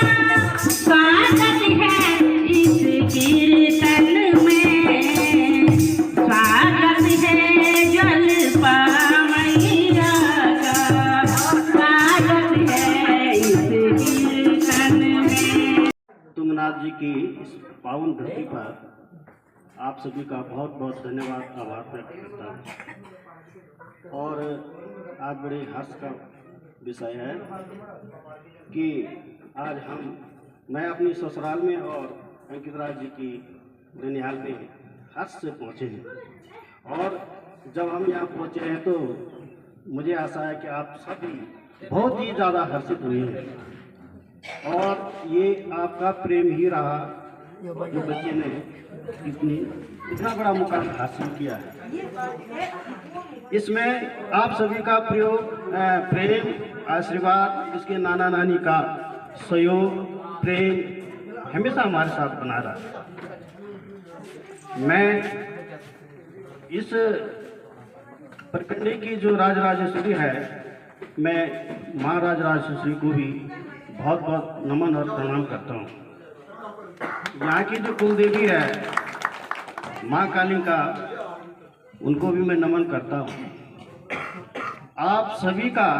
स्वागत है इस कीर्तन में, स्वागत है जलपा मैया का, स्वागत है इस कीर्तन में। तुंगनाथ जी की इस पावन धरती पर आप सभी का बहुत बहुत धन्यवाद, आभार व्यक्त करता हूँ। और आज बड़े हर्ष का विषय है कि आज मैं अपनी ससुराल में और अंकित राज जी की ननिहाल में हर्ष से पहुँचे हैं। और जब हम यहाँ पहुँचे हैं तो मुझे आशा है कि आप सभी बहुत ही ज़्यादा हर्षित हुए हैं। और ये आपका प्रेम ही रहा जो बच्चे ने इतना बड़ा मुकाम हासिल किया है। इसमें आप सभी का प्रेम, आशीर्वाद, इसके नाना नानी का सहयोग, प्रेम हमेशा हमारे साथ बना रहा। मैं इस प्रखंड की जो राजराजेश्वरी है, मैं माँ राजराजेश्वरी को भी बहुत बहुत नमन और प्रणाम करता हूँ। यहाँ की जो कुलदेवी है माँ काली का, उनको भी मैं नमन करता हूँ। आप सभी का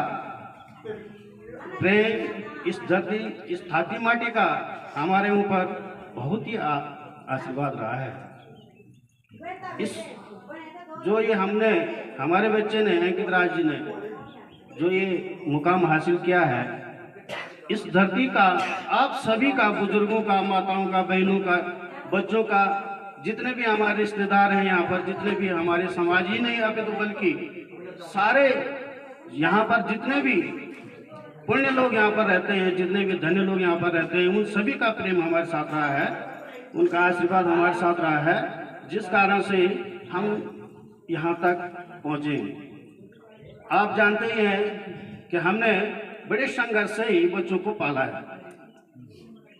प्रेम, इस धरती, इस छाती माटी का हमारे ऊपर बहुत ही आशीर्वाद रहा है। इस जो ये हमारे बच्चे ने, अंकित राज जी ने जो ये मुकाम हासिल किया है, इस धरती का, आप सभी का, बुजुर्गों का, माताओं का, बहनों का, बच्चों का, जितने भी हमारे रिश्तेदार हैं यहाँ पर, जितने भी हमारे समाज ही नहीं आते तो बल्कि सारे यहाँ पर जितने भी पुण्य लोग यहाँ पर रहते हैं, जितने भी धन्य लोग यहाँ पर रहते हैं, उन सभी का प्रेम हमारे साथ रहा है, उनका आशीर्वाद हमारे साथ रहा है, जिस कारण से हम यहाँ तक पहुँचे। आप जानते हैं कि हमने बड़े संघर्ष से ही बच्चों को पाला है,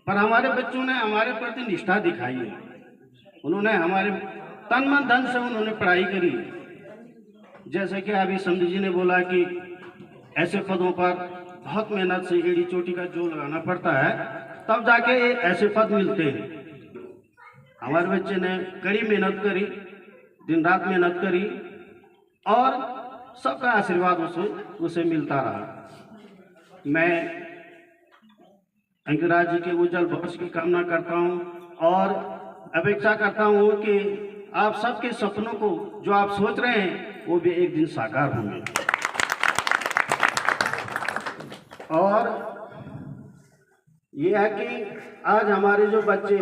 पर हमारे बच्चों ने हमारे प्रति निष्ठा दिखाई है। उन्होंने हमारे तन मन धन से उन्होंने पढ़ाई करी। जैसे कि अभी समझी जी ने बोला कि ऐसे पदों पर बहुत मेहनत से एड़ी चोटी का जोर लगाना पड़ता है, तब जाके ऐसे पद मिलते हैं। हमारे बच्चे ने कड़ी मेहनत करी, दिन रात मेहनत करी, और सबका आशीर्वाद उसे मिलता रहा। मैं अंकित राज जी के उज्जवल भविष्य की कामना करता हूँ और अपेक्षा करता हूँ कि आप सबके सपनों को जो आप सोच रहे हैं वो भी एक दिन साकार होंगे। और ये है कि आज हमारे जो बच्चे,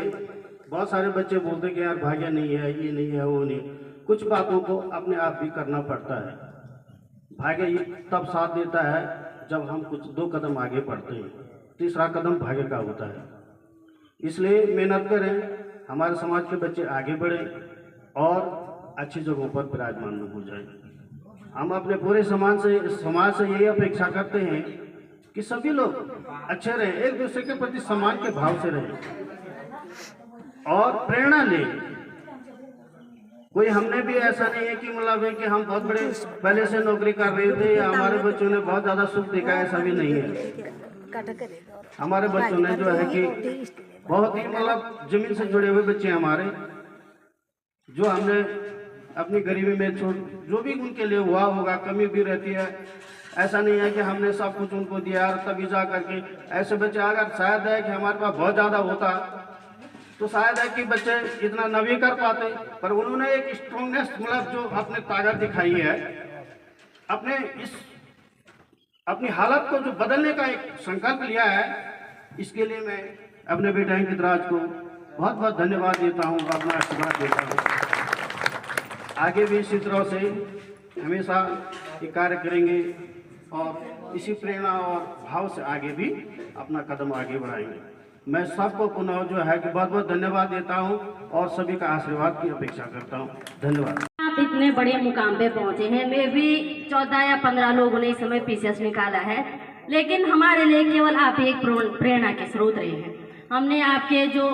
बहुत सारे बच्चे बोलते हैं कि यार भाग्य नहीं है, ये नहीं है, वो नहीं। कुछ बातों को अपने आप भी करना पड़ता है। भाग्य ये तब साथ देता है जब हम कुछ 2 कदम आगे बढ़ते हैं, तीसरा कदम भाग्य का होता है। इसलिए मेहनत करें, हमारे समाज के बच्चे आगे बढ़ें और अच्छी जगहों पर विराजमान हो जाएं। हम अपने पूरे समाज से यही अपेक्षा करते हैं कि सभी लोग अच्छे रहें, एक दूसरे के प्रति सम्मान के भाव से रहें और प्रेरणा लें। कोई हमने भी ऐसा नहीं है कि मतलब है कि हम बहुत बड़े पहले से नौकरी कर रहे थे या हमारे बच्चों ने बहुत ज़्यादा सुख देखा, ऐसा भी नहीं है। हमारे बच्चों ने जो है कि बहुत ही मतलब जमीन से जुड़े हुए बच्चे हमारे, जो हमने अपनी गरीबी में जो भी उनके लिए हुआ होगा, कमी भी रहती है। ऐसा नहीं है कि हमने सब कुछ उनको दिया और तभी जा करके ऐसे बच्चे, अगर शायद है कि हमारे पास बहुत ज़्यादा होता तो शायद है कि बच्चे इतना न भी कर पाते, पर उन्होंने एक स्ट्रॉन्गनेस मतलब जो अपने ताकत दिखाई है, अपनी हालत को जो बदलने का एक संकल्प लिया है, इसके लिए मैं अपने बेटे अंकित राज को बहुत बहुत धन्यवाद देता हूँ, अपना आशीर्वाद देता हूँ। आगे भी इसी तरह से हमेशा ये कार्य करेंगे और इसी प्रेरणा और भाव से आगे भी अपना कदम आगे बढ़ाएंगे। मैं सबको पुनः जो है कि बहुत बहुत धन्यवाद देता हूँ और सभी का आशीर्वाद की अपेक्षा करता हूँ। धन्यवाद। आप इतने बड़े मुकाम पे पहुँचे हैं, मैं भी 14 या 15 लोगों ने इस समय पीसीएस निकाला है, लेकिन हमारे लिए केवल आप एक प्रेरणा के स्रोत रहे हैं। हमने आपके जो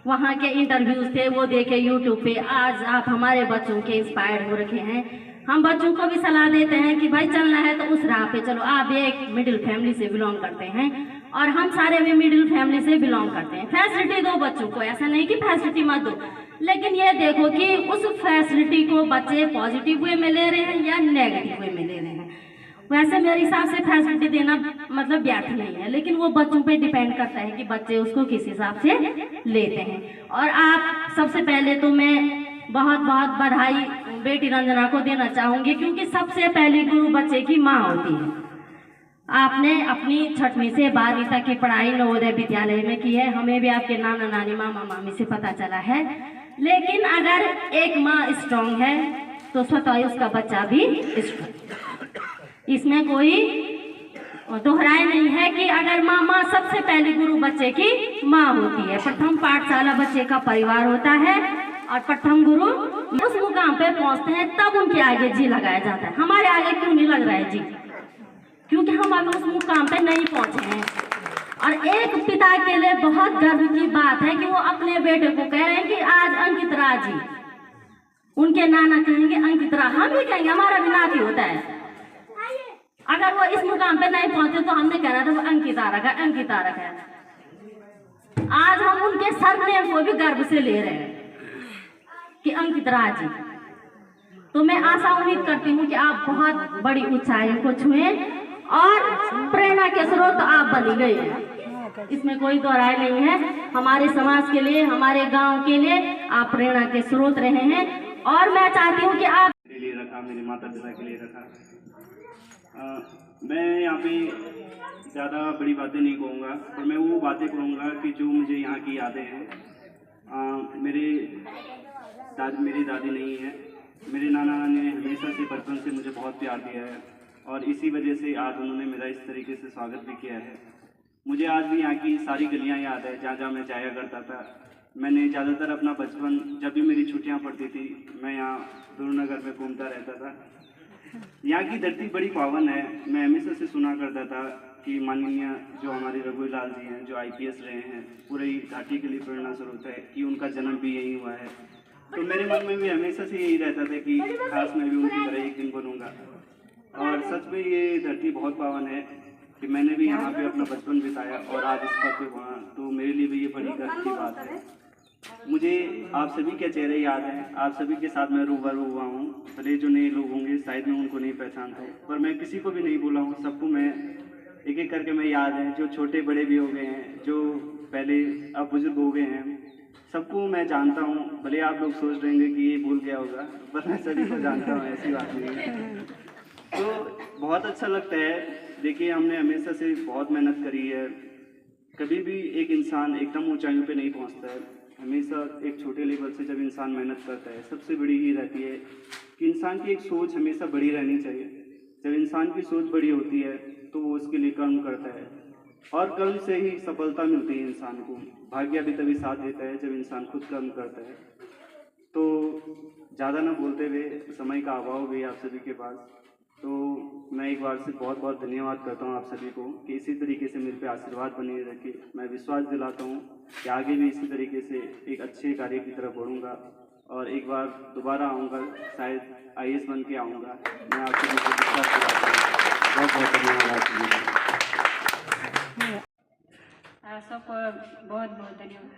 वहाँ के इंटरव्यूज थे वो देखे यूट्यूब पे, आज आप हमारे बच्चों के इंस्पायर्ड हो रखे हैं। हम बच्चों को भी सलाह देते हैं कि भाई चलना है तो उस राह पे चलो। आप भी एक मिडिल फैमिली से बिलोंग करते हैं और हम सारे भी मिडिल फैमिली से बिलोंग करते हैं। फैसिलिटी दो बच्चों को, ऐसा नहीं कि फैसिलिटी मत दो, लेकिन ये देखो कि उस फैसिलिटी को बच्चे पॉजिटिव वे में ले रहे हैं या नेगेटिव वे में ले रहे हैं। वैसे मेरे हिसाब से फैसिलिटी देना मतलब व्यर्थ नहीं है, लेकिन वो बच्चों पे डिपेंड करता है कि बच्चे उसको किस हिसाब से लेते हैं। और आप सबसे पहले तो मैं बहुत बहुत बधाई बेटी रंजना को देना चाहूँगी, क्योंकि सबसे पहली गुरु बच्चे की माँ होती है। आपने अपनी 6वीं से 12वीं तक की पढ़ाई नवोदय विद्यालय में की है, हमें भी आपके नाना नानी मामा मामी से पता चला है। लेकिन अगर एक माँ स्ट्रांग है तो स्वतः ही उसका बच्चा भी स्ट्रांग। इसमें कोई दोहराए नहीं है कि अगर माँ सबसे पहली गुरु बच्चे की माँ होती है। प्रथम पाठशाला बच्चे का परिवार होता है और प्रथम गुरु उस मुकाम पे पहुंचते हैं, तब उनके आगे जी लगाया जाता है। हमारे आगे क्यों नहीं लग रहा है जी? क्योंकि हम अभी उस मुकाम पे नहीं पहुंचे हैं। और एक पिता के लिए बहुत गर्व की बात है कि वो अपने बेटे को कह रहे हैं कि आज अंकितरा जी, उनके नाना कहेंगे अंकितरा, हम भी कहेंगे, हमारा भी नाती होता है। अगर वो इस मुकाम पे नहीं पहुंचे तो हमने कहना था वो अंकिता रखा, अंकिता रखा। आज हम उनके सरनेम को भी गर्व से ले रहे हैं कि अंकितरा जी। तो मैं आशा उम्मीद करती हूँ कि आप बहुत बड़ी ऊंचाइयों को छुएं और प्रेरणा के स्रोत आप बनी गई हैं, इसमें कोई दो राय नहीं है। हमारे समाज के लिए, हमारे गांव के लिए आप प्रेरणा के स्रोत रहे हैं। और मैं चाहती हूँ कि आप मेरे लिए रखा, मेरे माता पिता के लिए रखा। मैं यहाँ पे ज़्यादा बड़ी बातें नहीं कहूँगा, पर मैं वो बातें कहूँगा कि जो मुझे यहाँ की यादें हैं। मेरी दादी नहीं है, मेरे नाना नानी ने हमेशा से बचपन से मुझे बहुत प्यार दिया है और इसी वजह से आज उन्होंने मेरा इस तरीके से स्वागत भी किया है। मुझे आज भी यहाँ की सारी गलियाँ याद है जहाँ जहाँ मैं जाया करता था। मैंने ज़्यादातर अपना बचपन, जब भी मेरी छुट्टियाँ पड़ती थी, मैं यहाँ दुर्नगर में घूमता रहता था। यहाँ की धरती बड़ी पावन है। मैं हमेशा से सुना करता था कि माननीय जो हमारे रघुलाल जी हैं, जो IPS रहे हैं, पूरे घाटी के लिए प्रेरणा स्रोत है कि उनका जन्म भी यहीं हुआ है। तो मेरे मन में भी हमेशा से यही रहता था कि खास मैं भी उनकी तरह एक दिन बनूंगा। और सच में ये धरती बहुत पावन है कि मैंने भी यहाँ पे अपना बचपन बिताया और आज इस पद पे पहुँचा, तो मेरे लिए भी ये बड़ी गर्व की बात है। मुझे आप सभी के चेहरे याद हैं, आप सभी के साथ मैं रूबरू हुआ हूँ। भले जो नए लोग होंगे शायद मैं उनको नहीं पहचानता हूँ, पर मैं किसी को भी नहीं बोला हूँ, सबको मैं एक एक करके मैं याद है। जो छोटे बड़े भी हो गए हैं, जो पहले अब बुजुर्ग हो गए हैं, सबको मैं जानता हूँ। भले आप लोग सोच रहेंगे कि ये भूल गया होगा, पर मैं सभी को जानता हूँ, ऐसी बात नहीं है। तो बहुत अच्छा लगता है। देखिए, हमने हमेशा से बहुत मेहनत करी है। कभी भी एक इंसान एकदम ऊंचाइयों पे नहीं पहुंचता है। हमेशा एक छोटे लेवल से जब इंसान मेहनत करता है, सबसे बड़ी ही रहती है कि इंसान की एक सोच हमेशा बड़ी रहनी चाहिए। जब इंसान की सोच बड़ी होती है तो वो उसके लिए कर्म करता है और कर्म से ही सफलता मिलती है इंसान को। भाग्य भी तभी साथ देता है जब इंसान खुद कर्म करता है। तो ज़्यादा ना बोलते हुए, समय का अभाव भी है आप सभी के पास, तो मैं एक बार से बहुत बहुत धन्यवाद करता हूँ आप सभी को कि इसी तरीके से मेरे पे आशीर्वाद बने रखे। मैं विश्वास दिलाता हूँ कि आगे भी इसी तरीके से एक अच्छे कार्य की तरफ बढ़ूँगा और एक बार दोबारा आऊँगा, शायद IAS बन के आऊँगा। मैं आप सभी को विश्वास दिलाता हूँ। बहुत बहुत धन्यवाद आप सभी को। सबको बहुत बहुत धन्यवाद।